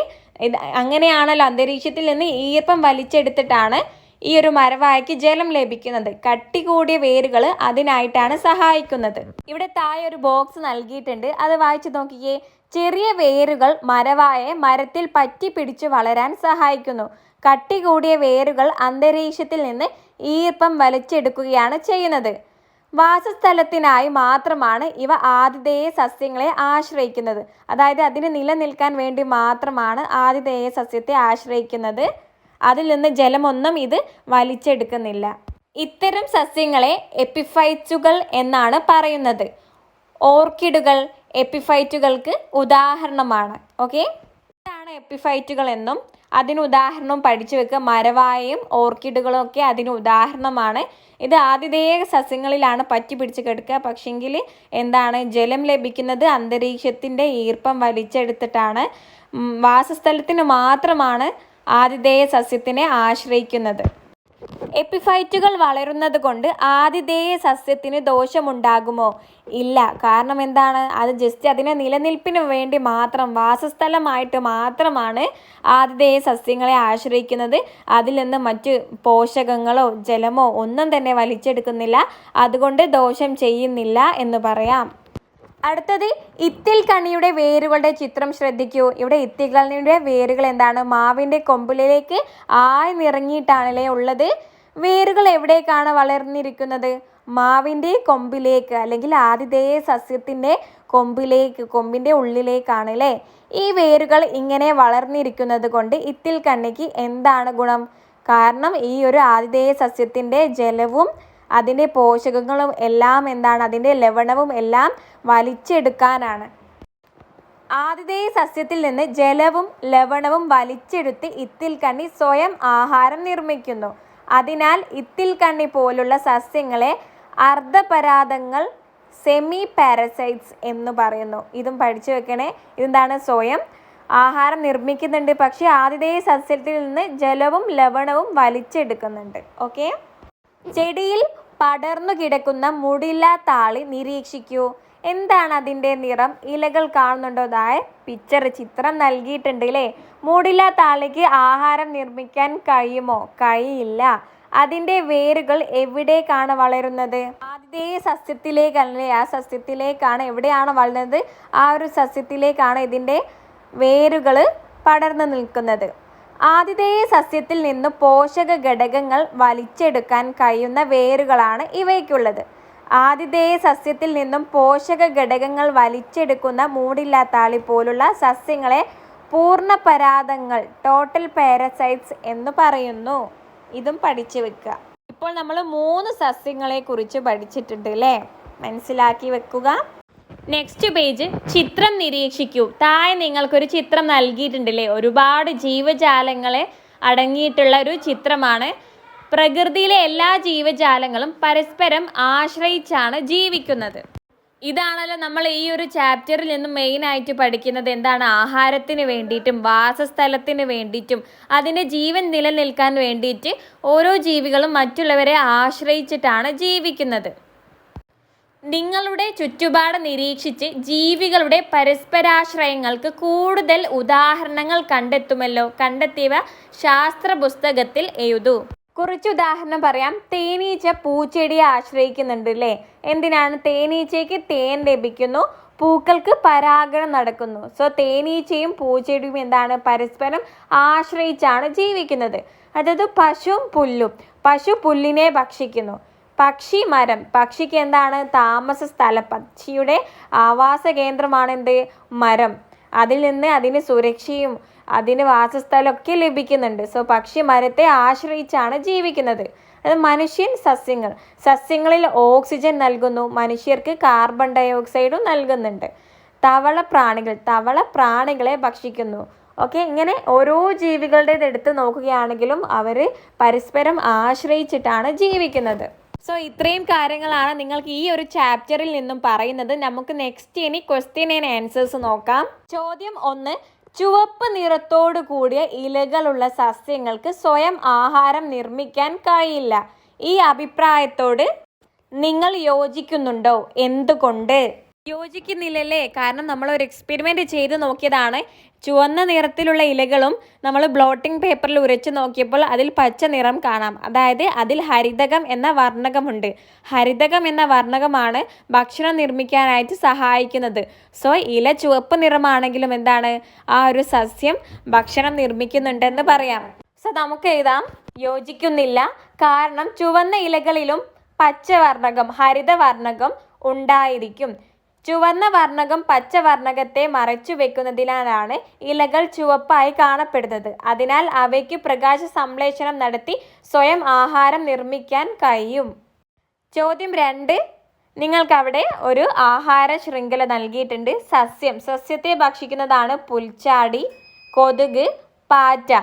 അങ്ങനെയാണല്ലോ, അന്തരീക്ഷത്തിൽ നിന്ന് ഈർപ്പം വലിച്ചെടുത്തിട്ടാണ് ഈ ഒരു മരവായയ്ക്ക് ജലം ലഭിക്കുന്നത്. കട്ടി കൂടിയ വേരുകൾ അതിനായിട്ടാണ് സഹായിക്കുന്നത്. ഇവിടെ താഴെ ഒരു ബോക്സ് നൽകിയിട്ടുണ്ട്, അത് വായിച്ചു നോക്കിയേ. ചെറിയ വേരുകൾ മരവായയെ മരത്തിൽ പറ്റി പിടിച്ചു വളരാൻ സഹായിക്കുന്നു. കട്ടി കൂടിയ വേരുകൾ അന്തരീക്ഷത്തിൽ നിന്ന് ഈർപ്പം വലിച്ചെടുക്കുകയാണ് ചെയ്യുന്നത്. വാസസ്ഥലത്തിനായി മാത്രമാണ് ഇവ ആതിഥേയ സസ്യങ്ങളെ ആശ്രയിക്കുന്നത്. അതായത് അതിന് നിലനിൽക്കാൻ വേണ്ടി മാത്രമാണ് ആതിഥേയ സസ്യത്തെ ആശ്രയിക്കുന്നത്. അതിൽ നിന്ന് ജലമൊന്നും ഇത് വലിച്ചെടുക്കുന്നില്ല. ഇത്തരം സസ്യങ്ങളെ എപ്പിഫൈറ്റുകൾ എന്നാണ് പറയുന്നത്. ഓർക്കിഡുകൾ എപ്പിഫൈറ്റുകൾക്ക് ഉദാഹരണമാണ്. ഓക്കെ, ഇതാണ് എപ്പിഫൈറ്റുകൾ എന്നും അതിന് ഉദാഹരണം പഠിച്ചു വെക്കുക. മരവായയും ഓർക്കിഡുകളും ഒക്കെ അതിന് ഉദാഹരണമാണ്. ഇത് ആതിഥേയ സസ്യങ്ങളിലാണ് പറ്റി പിടിച്ച് കിടക്കുക. പക്ഷെങ്കിൽ എന്താണ്, ജലം ലഭിക്കുന്നത് അന്തരീക്ഷത്തിൻ്റെ ഈർപ്പം വലിച്ചെടുത്തിട്ടാണ്. വാസസ്ഥലത്തിന് മാത്രമാണ് ആതിഥേയ സസ്യത്തിനെ ആശ്രയിക്കുന്നത്. എപ്പിഫൈറ്റുകൾ വളരുന്നത് കൊണ്ട് ആതിഥേയ സസ്യത്തിന് ദോഷമുണ്ടാകുമോ? ഇല്ല. കാരണം എന്താണ്, അത് ജസ്റ്റ് അതിനെ നിലനിൽപ്പിന് വേണ്ടി മാത്രം, വാസസ്ഥലമായിട്ട് മാത്രമാണ് ആതിഥേയ സസ്യങ്ങളെ ആശ്രയിക്കുന്നത്. അതിൽ നിന്ന് മറ്റ് പോഷകങ്ങളോ ജലമോ ഒന്നും തന്നെ വലിച്ചെടുക്കുന്നില്ല. അതുകൊണ്ട് ദോഷം ചെയ്യുന്നില്ല എന്ന് പറയാം. അടുത്തത് ഇത്തിൽ കണ്ണിയുടെ വേരുകളുടെ ചിത്രം ശ്രദ്ധിക്കൂ. ഇവിടെ ഇത്തിൽ കണ്ണിയുടെ വേരുകൾ എന്താണ്? മാവിൻ്റെ കൊമ്പിലേക്ക് ആഴ്ന്നിറങ്ങിയിട്ടാണല്ലേ ഉള്ളത്. വേരുകൾ എവിടേക്കാണ് വളർന്നിരിക്കുന്നത്? മാവിൻ്റെ കൊമ്പിലേക്ക്, അല്ലെങ്കിൽ ആതിഥേയ സസ്യത്തിൻ്റെ കൊമ്പിൻ്റെ ഉള്ളിലേക്കാണ് അല്ലേ. ഈ വേരുകൾ ഇങ്ങനെ വളർന്നിരിക്കുന്നത് കൊണ്ട് ഇത്തിൽ കണ്ണിക്ക് എന്താണ് ഗുണം? കാരണം ഈ ഒരു ആതിഥേയ സസ്യത്തിൻ്റെ ജലവും അതിൻ്റെ പോഷകങ്ങളും എല്ലാം എന്താണ്, അതിൻ്റെ ലവണവും എല്ലാം വലിച്ചെടുക്കാനാണ്. ആതിഥേയ സസ്യത്തിൽ നിന്ന് ജലവും ലവണവും വലിച്ചെടുത്ത് ഇത്തിൽ കണ്ണി സ്വയം ആഹാരം നിർമ്മിക്കുന്നു. അതിനാൽ ഇത്തിൽ കണ്ണി പോലുള്ള സസ്യങ്ങളെ അർദ്ധപരാദങ്ങൾ, സെമി പാരസൈറ്റ്സ് എന്ന് പറയുന്നു. ഇതും പഠിച്ചു വെക്കണേ. ഇതെന്താണ്? സ്വയം ആഹാരം നിർമ്മിക്കുന്നുണ്ട്, പക്ഷേ ആതിഥേയ സസ്യത്തിൽ നിന്ന് ജലവും ലവണവും വലിച്ചെടുക്കുന്നുണ്ട്. ഓക്കെ, ചെടിയിൽ പടർന്നു കിടക്കുന്ന മുടില്ലാത്താളി നിരീക്ഷിക്കൂ. എന്താണ് അതിൻ്റെ നിറം? ഇലകൾ കാണുന്നുണ്ടോ? ചിത്രം നൽകിയിട്ടുണ്ട് അല്ലേ. മുടില്ലാത്താളിക്ക് ആഹാരം നിർമ്മിക്കാൻ കഴിയുമോ? കഴിയില്ല. അതിൻ്റെ വേരുകൾ എവിടേക്കാണ് വളരുന്നത്? ആതിഥേയ സസ്യത്തിലേക്കല്ലേ. ആ സസ്യത്തിലേക്കാണ്. എവിടെയാണ് വളരുന്നത്? ആ ഒരു സസ്യത്തിലേക്കാണ് ഇതിൻ്റെ വേരുകൾ പടർന്നു നിൽക്കുന്നത്. ആതിഥേയ സസ്യത്തിൽ നിന്ന് പോഷക ഘടകങ്ങൾ വലിച്ചെടുക്കാൻ കഴിയുന്ന വേരുകളാണ് ഇവയ്ക്കുള്ളത്. ആതിഥേയ സസ്യത്തിൽ നിന്നും പോഷക ഘടകങ്ങൾ വലിച്ചെടുക്കുന്ന മൂടില്ലാത്താളി പോലുള്ള സസ്യങ്ങളെ പൂർണ്ണപരാദങ്ങൾ, ടോട്ടൽ പാരസൈറ്റ്സ് എന്ന് പറയുന്നു. ഇതും പഠിച്ചു വെക്കുക. ഇപ്പോൾ നമ്മൾ 3 സസ്യങ്ങളെ കുറിച്ച് പഠിച്ചിട്ടുണ്ട് അല്ലേ. മനസ്സിലാക്കി വെക്കുക. നെക്സ്റ്റ് പേജ് ചിത്രം നിരീക്ഷിക്കൂ. താഴെ നിങ്ങൾക്കൊരു ചിത്രം നൽകിയിട്ടുണ്ടല്ലേ, ഒരുപാട് ജീവജാലങ്ങളെ അടങ്ങിയിട്ടുള്ള ഒരു ചിത്രമാണ്. പ്രകൃതിയിലെ എല്ലാ ജീവജാലങ്ങളും പരസ്പരം ആശ്രയിച്ചാണ് ജീവിക്കുന്നത്. ഇതാണല്ലോ നമ്മൾ ഈ ഒരു ചാപ്റ്ററിൽ നിന്നും മെയിനായിട്ട് പഠിക്കുന്നത്. എന്താണ്? ആഹാരത്തിന് വേണ്ടിയിട്ടും വാസസ്ഥലത്തിന് വേണ്ടിയിട്ടും അതിൻ്റെ ജീവൻ നിലനിൽക്കാൻ വേണ്ടിയിട്ട് ഓരോ ജീവികളും മറ്റുള്ളവരെ ആശ്രയിച്ചിട്ടാണ് ജീവിക്കുന്നത്. നിങ്ങളുടെ ചുറ്റുപാട് നിരീക്ഷിച്ച് ജീവികളുടെ പരസ്പരാശ്രയങ്ങൾക്ക് കൂടുതൽ ഉദാഹരണങ്ങൾ കണ്ടെത്തുമല്ലോ. കണ്ടെത്തിയവ ശാസ്ത്ര പുസ്തകത്തിൽ എഴുതൂ. കുറച്ച് ഉദാഹരണം പറയാം. തേനീച്ച പൂച്ചെടിയെ ആശ്രയിക്കുന്നുണ്ട് അല്ലേ? എന്തിനാണ്? തേനീച്ചയ്ക്ക് തേൻ ലഭിക്കുന്നു, പൂക്കൾക്ക് പരാഗണം നടക്കുന്നു. സോ തേനീച്ചയും പൂച്ചെടിയും എന്താണ്? പരസ്പരം ആശ്രയിച്ചാണ് ജീവിക്കുന്നത്. അതായത് പശുവും പുല്ലും. പശു പുല്ലിനെ ഭക്ഷിക്കുന്നു. പക്ഷി മരം. പക്ഷിക്ക് എന്താണ്? താമസ സ്ഥലം. പക്ഷിയുടെ ആവാസ കേന്ദ്രമാണ് എന്ത്? മരം. അതിൽ നിന്ന് അതിന് സുരക്ഷയും അതിന് വാസസ്ഥലമൊക്കെ ലഭിക്കുന്നുണ്ട്. സോ പക്ഷി മരത്തെ ആശ്രയിച്ചാണ് ജീവിക്കുന്നത്. അത് മനുഷ്യൻ സസ്യങ്ങൾ. സസ്യങ്ങളിൽ ഓക്സിജൻ നൽകുന്നു, മനുഷ്യർക്ക് കാർബൺ ഡയോക്സൈഡും നൽകുന്നുണ്ട്. തവള പ്രാണികളെ ഭക്ഷിക്കുന്നു. ഓക്കെ, ഇങ്ങനെ ഓരോ ജീവികളുടേത് എടുത്ത് നോക്കുകയാണെങ്കിലും അവർ പരസ്പരം ആശ്രയിച്ചിട്ടാണ് ജീവിക്കുന്നത്. സോ ഇത്രയും കാര്യങ്ങളാണ് നിങ്ങൾക്ക് ഈ ഒരു ചാപ്റ്ററിൽ നിന്നും പറയുന്നത്. നമുക്ക് നെക്സ്റ്റ് ഇനി ക്വസ്റ്റ്യൻ ആൻഡ് ആൻസേഴ്സ് നോക്കാം. ചോദ്യം 1. ചുവപ്പ് നിറത്തോടു കൂടിയ ഇലകളുള്ള സസ്യങ്ങൾക്ക് സ്വയം ആഹാരം നിർമ്മിക്കാൻ കഴിയില്ല. ഈ അഭിപ്രായത്തോട് നിങ്ങൾ യോജിക്കുന്നുണ്ടോ? എന്തുകൊണ്ട്? യോജിക്കുന്നില്ലല്ലേ? കാരണം നമ്മൾ ഒരു എക്സ്പെരിമെൻ്റ് ചെയ്ത് നോക്കിയതാണ്. ചുവന്ന നിറത്തിലുള്ള ഇലകളും നമ്മൾ ബ്ലോട്ടിംഗ് പേപ്പറിൽ ഉരച്ച് നോക്കിയപ്പോൾ അതിൽ പച്ച നിറം കാണാം. അതായത് അതിൽ ഹരിതകം എന്ന വർണ്ണകമുണ്ട്. ഹരിതകം എന്ന വർണ്ണകമാണ് ഭക്ഷണം നിർമ്മിക്കാനായിട്ട് സഹായിക്കുന്നത്. സോ ഇല ചുവപ്പ് നിറമാണെങ്കിലും എന്താണ്? ആ ഒരു സസ്യം ഭക്ഷണം നിർമ്മിക്കുന്നുണ്ടെന്ന് പറയാം. സോ നമുക്ക് എഴുതാം യോജിക്കുന്നില്ല. കാരണം ചുവന്ന ഇലകളിലും പച്ചവർണ്ണകം ഹരിതവർണ്ണകം ഉണ്ടായിരിക്കും. ചുവന്ന വർണ്ണകം പച്ചവർണ്ണകത്തെ മറച്ചു വെക്കുന്നതിനാലാണ് ഇലകൾ ചുവപ്പായി കാണപ്പെടുന്നത്. അതിനാൽ അവയ്ക്ക് പ്രകാശ സംശ്ലേഷണം നടത്തി സ്വയം ആഹാരം നിർമ്മിക്കാൻ കഴിയും. ചോദ്യം 2. നിങ്ങൾക്കവിടെ ഒരു ആഹാര ശൃംഖല നൽകിയിട്ടുണ്ട്. സസ്യത്തെ ഭക്ഷിക്കുന്നതാണ് പുൽച്ചാടി, കൊതുക്, പാറ്റ.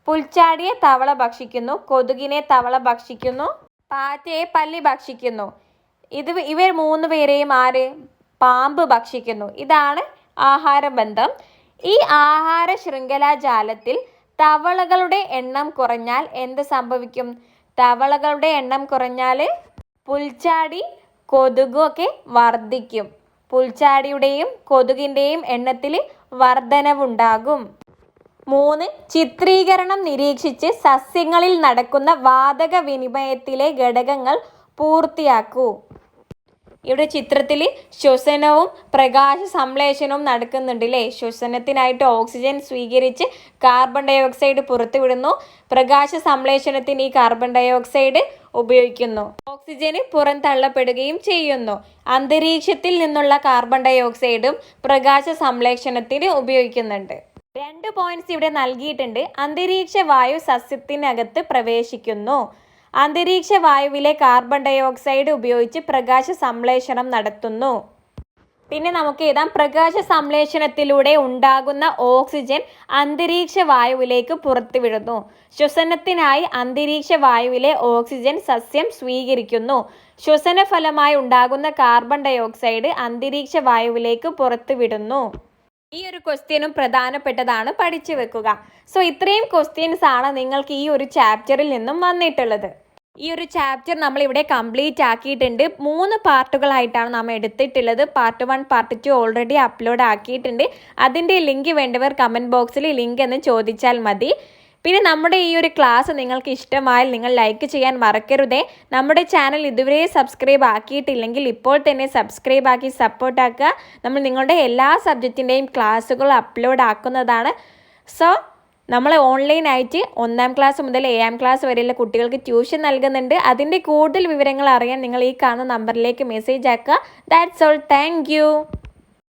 പുൽച്ചാടിയെ തവള ഭക്ഷിക്കുന്നു, കൊതുകിനെ തവള ഭക്ഷിക്കുന്നു, പാറ്റയെ പല്ലി ഭക്ഷിക്കുന്നു. ഇവർ 3 പേരെയും ആര്? പാമ്പ് ഭക്ഷിക്കുന്നു. ഇതാണ് ആഹാരബന്ധം. ഈ ആഹാര ശൃംഖലാജാലത്തിൽ തവളകളുടെ എണ്ണം കുറഞ്ഞാൽ എന്ത് സംഭവിക്കും? തവളകളുടെ എണ്ണം കുറഞ്ഞാൽ പുൽച്ചാടി, കൊതുകും ഒക്കെ വർദ്ധിക്കും. പുൽച്ചാടിയുടെയും കൊതുകിൻ്റെയും എണ്ണത്തിൽ വർധനവുണ്ടാകും. 3. ചിത്രീകരണം നിരീക്ഷിച്ച് സസ്യങ്ങളിൽ നടക്കുന്ന വാതക വിനിമയത്തിലെ ഘടകങ്ങൾ പൂർത്തിയാക്കൂ. ഇവിടെ ചിത്രത്തിൽ ശ്വസനവും പ്രകാശ സംശ്ലേഷണവും നടക്കുന്നുണ്ട് അല്ലേ? ശ്വസനത്തിനായിട്ട് ഓക്സിജൻ സ്വീകരിച്ച് കാർബൺ ഡയോക്സൈഡ് പുറത്തുവിടുന്നു. പ്രകാശ സംശ്ലേഷണത്തിന് ഈ കാർബൺ ഡയോക്സൈഡ് ഉപയോഗിക്കുന്നു. ഓക്സിജന് പുറന്തള്ളപ്പെടുകയും ചെയ്യുന്നു. അന്തരീക്ഷത്തിൽ നിന്നുള്ള കാർബൺ ഡയോക്സൈഡും പ്രകാശ സംശ്ലേഷണത്തിന് ഉപയോഗിക്കുന്നുണ്ട്. 2 പോയിന്റ്സ് ഇവിടെ നൽകിയിട്ടുണ്ട്. അന്തരീക്ഷ വായു സസ്യത്തിനകത്ത് പ്രവേശിക്കുന്നു. അന്തരീക്ഷ വായുവിലെ കാർബൺ ഡയോക്സൈഡ് ഉപയോഗിച്ച് പ്രകാശ സംശ്ലേഷണം നടത്തുന്നു. പിന്നെ നമുക്ക് എഴുതാം പ്രകാശ സംശ്ലേഷണത്തിലൂടെ ഉണ്ടാകുന്ന ഓക്സിജൻ അന്തരീക്ഷ വായുവിലേക്ക് പുറത്തുവിടുന്നു. ശ്വസനത്തിനായി അന്തരീക്ഷ വായുവിലെ ഓക്സിജൻ സസ്യം സ്വീകരിക്കുന്നു. ശ്വസന ഫലമായി ഉണ്ടാകുന്ന കാർബൺ ഡയോക്സൈഡ് അന്തരീക്ഷ വായുവിലേക്ക് പുറത്തുവിടുന്നു. ഈ ഒരു ക്വസ്റ്റ്യനും പ്രധാനപ്പെട്ടതാണ്, പഠിച്ചു വെക്കുക. സോ ഇത്രയും ക്വസ്റ്റ്യൻസ് ആണ് നിങ്ങൾക്ക് ഈ ഒരു ചാപ്റ്ററിൽ നിന്നും വന്നിട്ടുള്ളത്. ഈ ഒരു ചാപ്റ്റർ നമ്മളിവിടെ കംപ്ലീറ്റ് ആക്കിയിട്ടുണ്ട്. 3 പാർട്ടുകളായിട്ടാണ് നമ്മൾ എടുത്തിട്ടുള്ളത്. പാർട്ട് 1 പാർട്ട് 2 ഓൾറെഡി അപ്ലോഡ് ആക്കിയിട്ടുണ്ട്. അതിൻ്റെ ലിങ്ക് വേണ്ടവർ കമൻറ്റ് ബോക്സിൽ ലിങ്ക് എന്ന് ചോദിച്ചാൽ മതി. പിന്നെ നമ്മുടെ ഈ ഒരു ക്ലാസ് നിങ്ങൾക്ക് ഇഷ്ടമായാൽ നിങ്ങൾ ലൈക്ക് ചെയ്യാൻ മറക്കരുതേ. നമ്മുടെ ചാനൽ ഇതുവരെ സബ്സ്ക്രൈബ് ആക്കിയിട്ടില്ലെങ്കിൽ ഇപ്പോൾ തന്നെ സബ്സ്ക്രൈബ് ആക്കി സപ്പോർട്ട് ആക്കുക. നമ്മൾ നിങ്ങളുടെ എല്ലാ സബ്ജക്റ്റിൻ്റെയും ക്ലാസ്സുകൾ അപ്ലോഡ് ആക്കുന്നതാണ്. സോ നമ്മൾ ഓൺലൈനായിട്ട് 1ാം ക്ലാസ് മുതൽ 7ാം ക്ലാസ് വരെയുള്ള കുട്ടികൾക്ക് ട്യൂഷൻ നൽകുന്നുണ്ട്. അതിൻ്റെ കൂടുതൽ വിവരങ്ങൾ അറിയാൻ നിങ്ങൾ ഈ കാണുന്ന നമ്പറിലേക്ക് മെസ്സേജ് ആക്കുക. That's all. Thank you.